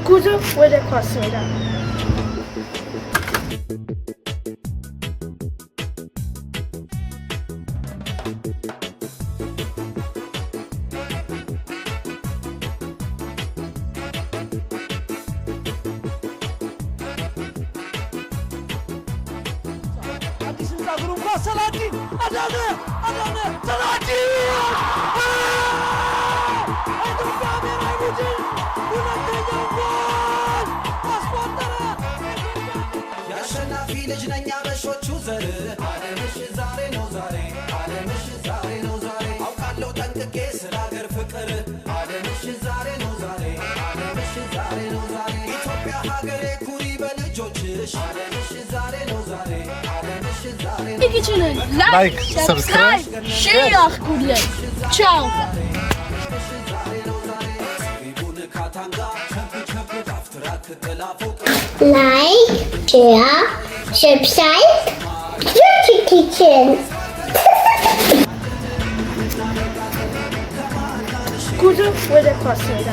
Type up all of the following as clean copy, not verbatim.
ጉዞ ወደ ኳስ ሜዳ Saladin, Adana, Saladin! Like, subscribe, share كله. Ciao. Like, share, subscribe, Beauty Kitchen. ጉዞ ወደ ኳስ ሜዳ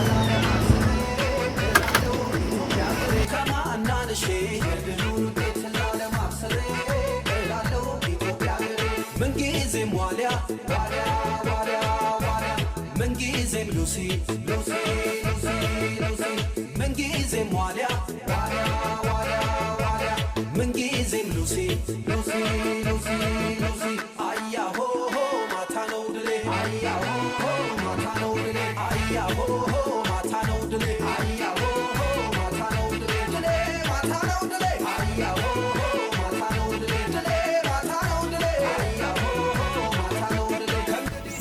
Mengizem Lucy, Lucy, Lucy, Lucy. Mengizem Walia, Walia, Walia, Walia. Mengizem Lucy, Lucy, Lucy, Lucy. Aya ho ho, matano dele. Aya ho ho, matano dele. Aya ho ho, matano dele. Aya ho ho, matano dele. Dele, matano dele. Aya ho ho, matano dele. Dele, matano dele. Aya ho ho, matano dele.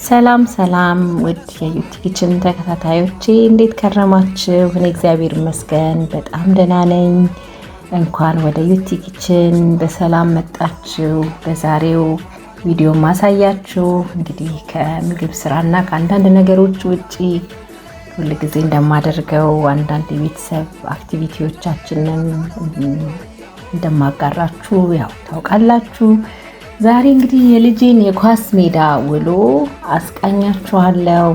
ሰላም ሰላም ውድ የዩቲ ኪችን ተከታታዮቼ እንዴት ከረማችሁ? እኔ እግዚአብሔር ይመስገን በጣም ደህና ነኝ። እንኳን ወደ ዩቲ ኪችን በሰላም መጣችሁ። በዛሬው ቪዲዮ ማሳያችሁ እንግዲህ ከምግብ ስራና ከአንዳንድ ነገሮች ውጪ ሁሉ ጊዜ እንደማደርገው አንዳንድ የቤተሰብ አክቲቪቲዎቻችንን እንደማጋራችሁ ያው ታውቃላችሁ። ዛሬ እንግዲህ የልጄን የኳስ ሜዳ ውሎ አስቃኛችኋለሁ።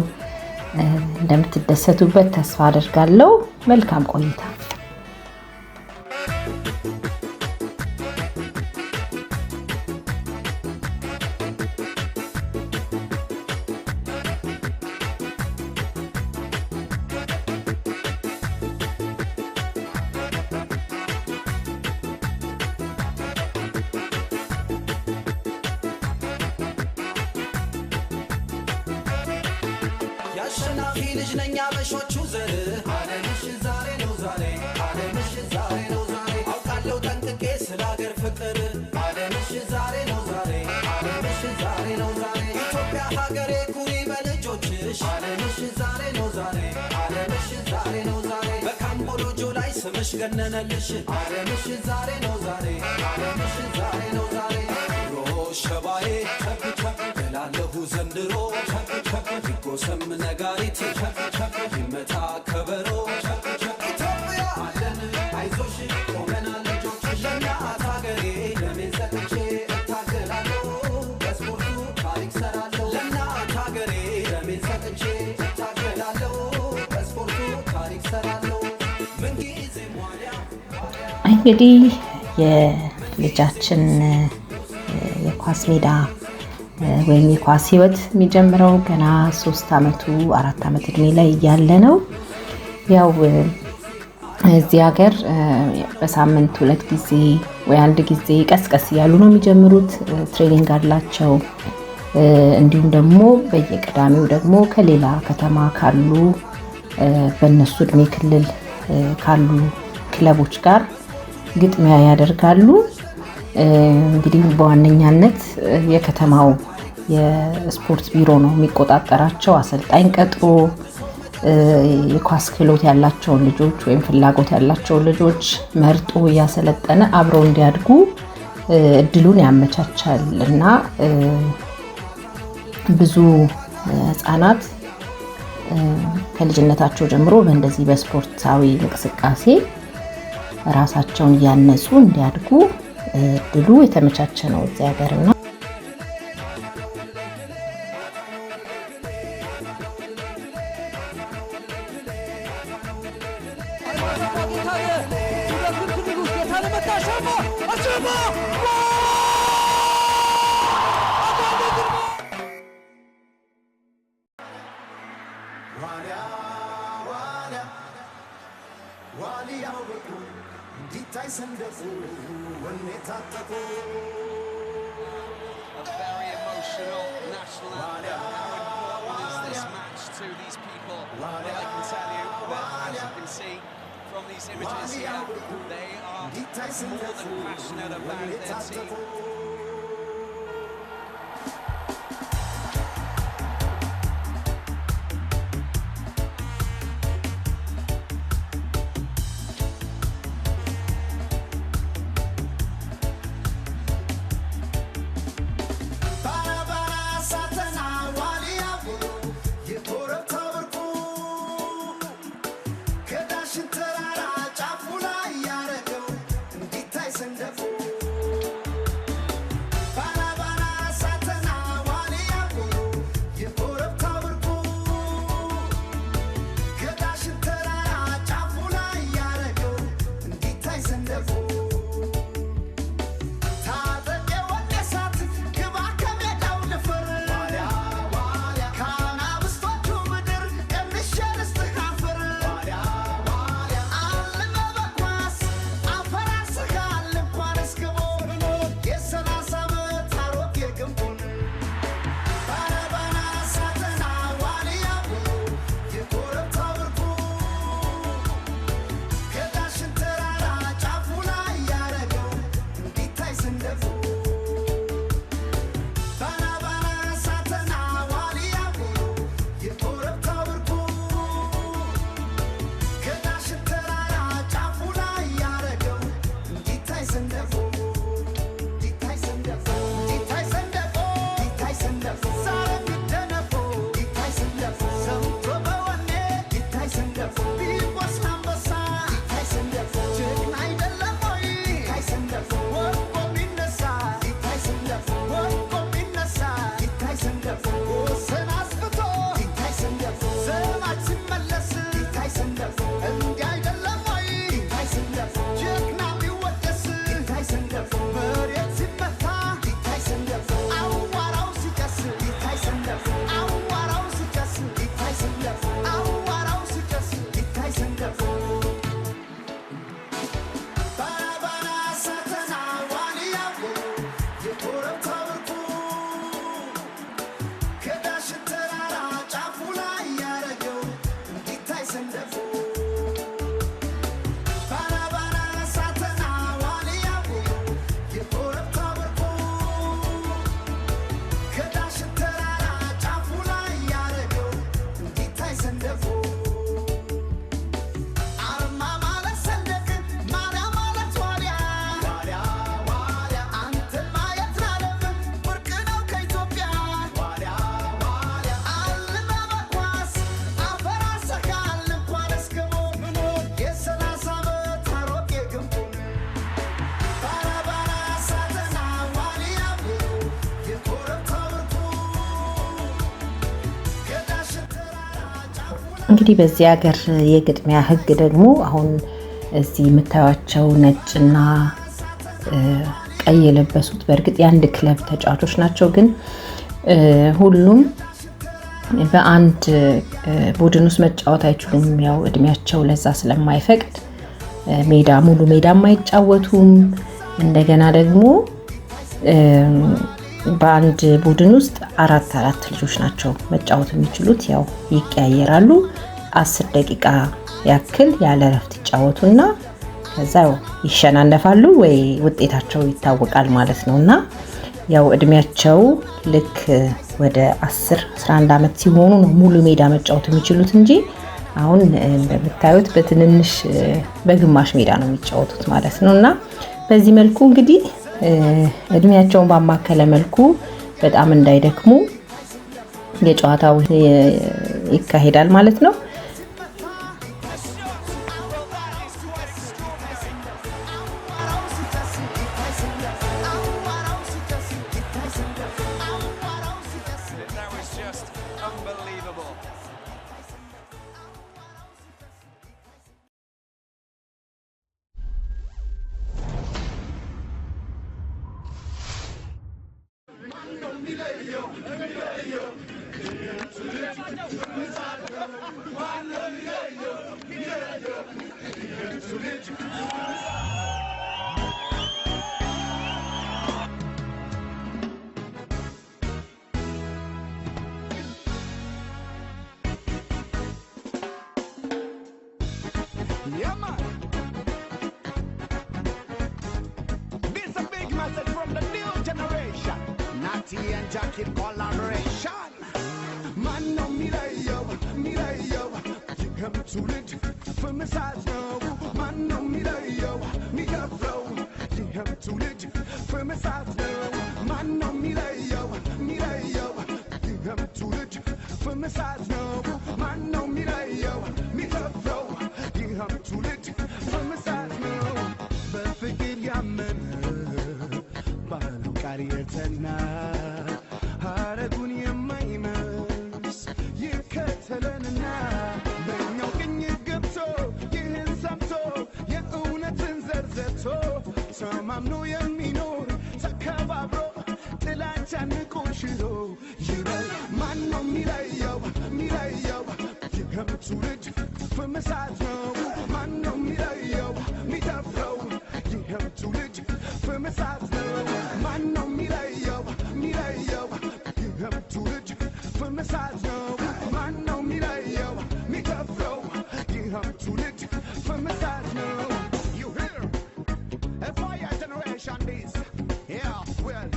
እንደምትደሰቱበት ተስፋ አደርጋለሁ። መልካም ቆይታ። ያሸናፊ ልጅ ነኝ አበሾቹ ዘር አለምሽ ዛሬ ነው ዛሬ አለምሽ ዛሬ ነው ዛሬ አውቃለሁ ጠንቅቄ ስለ ሀገር ፍቅር አለምሽ ዛሬ ነው ዛሬ አለምሽ ዛሬ ነው ዛሬ ኢትዮጵያ ሀገሬ ኩሪ በልጆችሽ አለምሽ ዛሬ ነው ዛሬ አለምሽ ዛሬ ነው ዛሬ በካምቦሎጆ ላይ ስምሽ ገነነልሽ አለምሽ ዛሬ ነው ዛሬ አለምሽ ዛሬ ነው ዛሬ ሸባዬ ቸክ ቸክ እላለሁ ዘንድሮ ቸክ ቸክ ይጎሰም ነጋሪት ቸክ ቸክ ይመታ ከበሮ ቸክ ቸክ ኢትዮጵያ አለን አይዞሽ ቆመናል ልጆችሽ ለእናት ሀገሬ ደሜን ሰጥቼ እታገላለሁ በስፖርቱ ታሪክ ሰራለሁ ለእናት ሀገሬ ደሜን ሰጥቼ እታገላለሁ በስፖርቱ ታሪክ ሰራለሁ ምንጊዜም ዋልያ እንግዲህ የልጃችን የኳስ ሜዳ ወይም የኳስ ህይወት የሚጀምረው ገና 3 አመቱ 4 አመት እድሜ ላይ ያለ ነው። ያው እዚህ ሀገር በሳምንት 2 ጊዜ ወይ 1 ጊዜ ቀስቀስ ያሉ ነው የሚጀምሩት። ትሬኒንግ አላቸው። እንዲሁም ደግሞ በየቅዳሜው ደግሞ ከሌላ ከተማ ካሉ በእነሱ እድሜ ክልል ካሉ ክለቦች ጋር ግጥሚያ ያደርጋሉ። እንግዲህ በዋነኛነት የከተማው የስፖርት ቢሮ ነው የሚቆጣጠራቸው። አሰልጣኝ ቀጥሮ የኳስ ክህሎት ያላቸውን ልጆች ወይም ፍላጎት ያላቸውን ልጆች መርጦ ያሰለጠነ አብረው እንዲያድጉ እድሉን ያመቻቻል እና ብዙ ህፃናት ከልጅነታቸው ጀምሮ በእንደዚህ በስፖርታዊ እንቅስቃሴ ራሳቸውን ያነጹ እንዲያድጉ እድሉ የተመቻቸ ነው እዚህ ሀገርና very emotional national anthem. How important is this match to these people? Well, I can tell you that, as you can see from these images here, they are more than passionate about their team. እንግዲህ በዚህ ሀገር የግጥሚያ ህግ ደግሞ አሁን እዚህ የምታዩቸው ነጭና ቀይ የለበሱት በእርግጥ የአንድ ክለብ ተጫዋቾች ናቸው፣ ግን ሁሉም በአንድ ቡድን ውስጥ መጫወት አይችሉም። ያው እድሜያቸው ለዛ ስለማይፈቅድ ሙሉ ሜዳ አይጫወቱም። እንደገና ደግሞ በአንድ ቡድን ውስጥ አራት ልጆች ናቸው መጫወት የሚችሉት። ያው ይቀያየራሉ። 10 ደቂቃ ያክል ያለ እረፍት ይጫወቱና ከዛው ይሸናነፋሉ ወይ ውጤታቸው ይታወቃል ማለት ነውና ያው እድሜያቸው ልክ ወደ 10-11 አመት ሲሆኑ ነው ሙሉ ሜዳ መጫወት የሚችሉት እንጂ አሁን እንደምታዩት በትንንሽ በግማሽ ሜዳ ነው የሚጫወቱት ማለት ነውና በዚህ መልኩ እንግዲህ እድሜያቸውን ባማከለ መልኩ በጣም እንዳይደክሙ የጨዋታው ይካሄዳል ማለት ነው። Yeah, man. This a big message from the new generation. Natty and Jackie collaboration. Man, no, me like yo. You come too late for massage now. Man, no, me like yo. Me got flow. You come too late for massage now. Man, no, me like yo. You come too late for massage now. Man, no, me like yo. Me got flow. You come too late for massage now. But forget your man. Balo kariyetna. Haragun yemaymas. Yekatelena. Benyo kinye gapto. Yehin samto. Ye unatin zerzeto. Samamno yeminor. Sakababro. Tilachan koshiro. Yiral. Man no mirayo. You come to it for massage now. Man no mirayo. Me da flow. You come to it for massage now. Man no mirayo. You come to it for massage now. Man no mirayo. Me da flow. You come to it for massage now. You hear? A fire generation this. Yeah, well.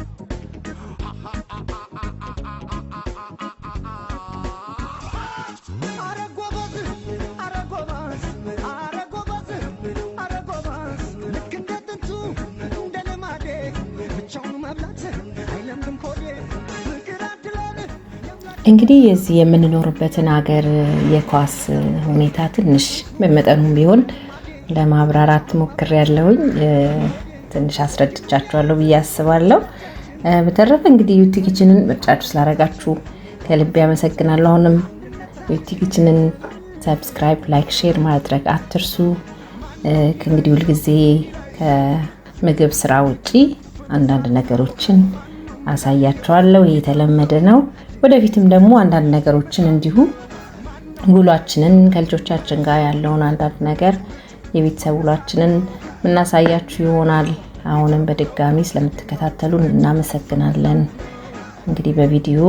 እንግዲህ የዚህ የምንኖርበትን ሀገር የኳስ ሁኔታ ትንሽ በመጠኑም ቢሆን ለማብራራት ሞክሬያለሁኝ። ትንሽ አስረድቻችኋለሁ ብዬ አስባለሁ። በተረፈ እንግዲህ ዩቲ ኪችንን ምርጫችሁ ስላደረጋችሁ ከልብ ያመሰግናለሁ። አሁንም ዩቲ ኪችንን ሰብስክራይብ፣ ላይክ፣ ሼር ማድረግ አትርሱ። እንግዲህ ሁልጊዜ ከምግብ ስራ ውጪ አንዳንድ ነገሮችን አሳያችኋለሁ። ይሄ የተለመደ ነው። ወደፊትም ደግሞ አንዳንድ ነገሮችን እንዲሁ ውሏችንን ከልጆቻችን ጋር ያለውን አንዳንድ ነገር የቤተሰብ ውሏችንን እናሳያችሁ ይሆናል። አሁንም በድጋሚ ስለምትከታተሉን እናመሰግናለን። እንግዲህ በቪዲዮ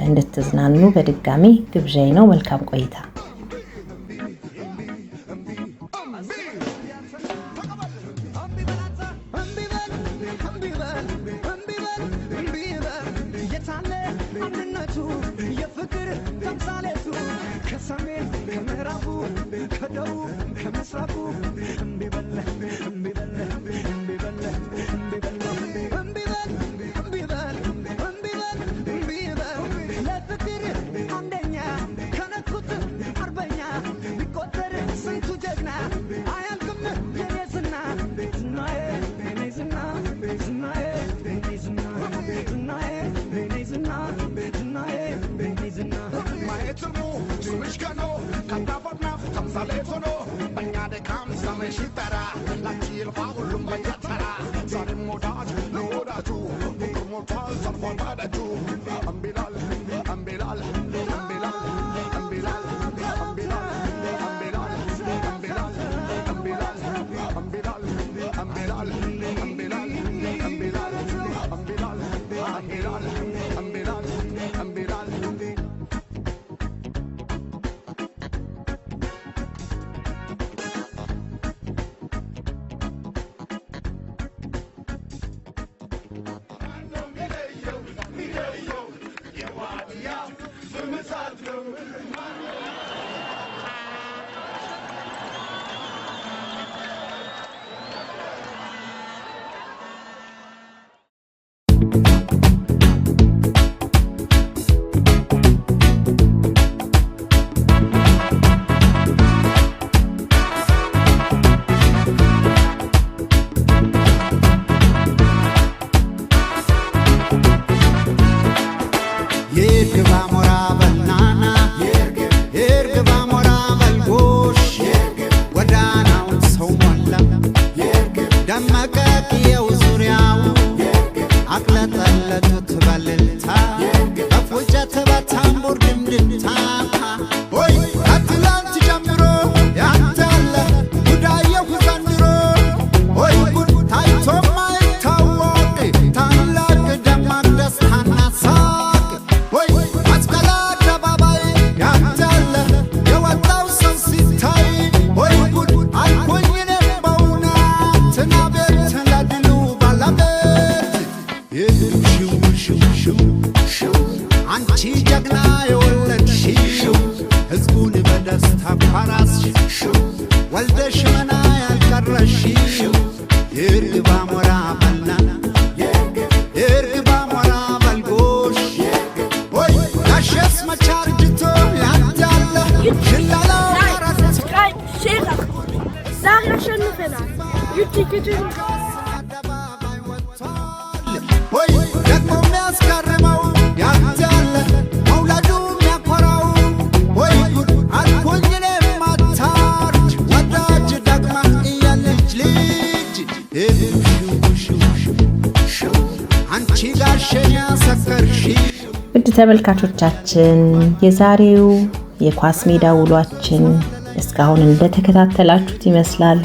እንድትዝናኑ በድጋሚ ግብዣዬ ነው። መልካም ቆይታ። ታፓራስሽ ወልደሽ መና ያልቀረሽው የርግባ ሞራ በላ የርግባ ሞራ በልጎሽ ወይ ጋሸስ መቻርጅቶ ያንታለ ሽላላው Subscribe, share አድርጉልኝ። ዛሬ አሸንፈናል። ዩቲዩብ ወይ ደግሞ የሚያስገርመው ያንታለ መውለዱ የሚያኮራው ወይ ጉድ አልኩኝ እኔም አታርጅ ወዳጅ ደግማ እያለች ልጅ አንቺ ጋሸኛ ሰከርሽ። ውድ ተመልካቾቻችን የዛሬው የኳስ ሜዳ ውሏችን እስካሁን እንደተከታተላችሁት ይመስላል።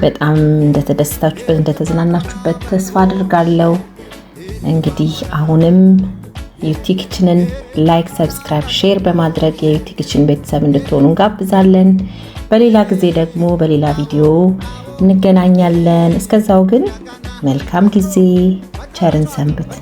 በጣም እንደተደሰታችሁበት እንደተዝናናችሁበት ተስፋ አድርጋለሁ። እንግዲህ አሁንም ዩቲ ኪችንን ላይክ፣ ሰብስክራይብ፣ ሼር በማድረግ የዩቲ ኪችን ቤተሰብ እንድትሆኑ እንጋብዛለን። በሌላ ጊዜ ደግሞ በሌላ ቪዲዮ እንገናኛለን። እስከዛው ግን መልካም ጊዜ፣ ቸርን ሰንብት።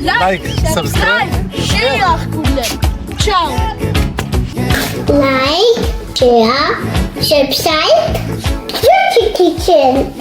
ላይክ፣ ሰብስክራይብ፣ ሼር አድርጉልኝ። ቻው። Like, share, subscribe, Yuki Kitchen.